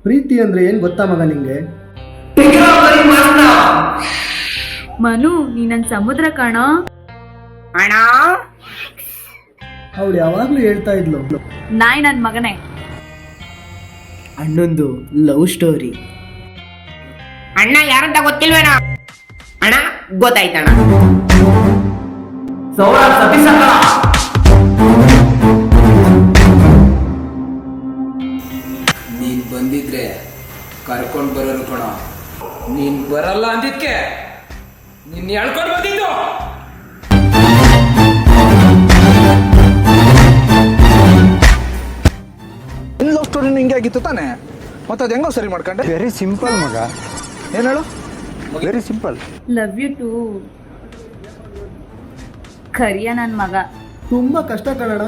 ಪ್ರೀತಿ ಅಂದ್ರೆ ಏನ್ ಗೊತ್ತಾ ಮಗ ನಿಂಗೆ? ಮನು ನೀ ನನ್ ಸಮುದ್ರ ಕಾಣೋ. ಅಣ್ಣ ಅವಳು ಯಾವಾಗ್ಲೂ ಹೇಳ್ತಾ ಇದ್ಲು, ನಾಯಿ ನನ್ ಮಗನೇ. ಅಣ್ಣೊಂದು ಲವ್ ಸ್ಟೋರಿ. ಅಣ್ಣ ಯಾರಂತ ಗೊತ್ತಿಲ್ವೇನೋ? ಅಣ್ಣ ಗೊತ್ತಾಯ್ತಣ್ಣ. ನೀನ್ ಬಂದಿದ್ರೆ ಕರ್ಕೊಂಡು ಬರೋರು ಕಣ. ನೀನ್ ಬರಲ್ಲ ಅಂದಿದ್ಕೆ ನಿನ್ ಹೇಳ್ಕೊಂಡು ಬಂದಿದ್ದು. ನಿನ್ನ ಲವ್ ಸ್ಟೋರಿನೂ ಹಿಂಗೆ ಆಗಿತ್ತು ತಾನೆ, ಮತ್ತೆ ಅದು ಹೆಂಗೋ ಸರಿ ಮಾಡ್ಕೊಂಡೆ? ವೆರಿ ಸಿಂಪಲ್ ಮಗ. ಏನು ಹೇಳು? Very simple. Love you too Kariya ನನ್ ಮಗ. ತುಂಬಾ ಕಷ್ಟ ಕಣಣ.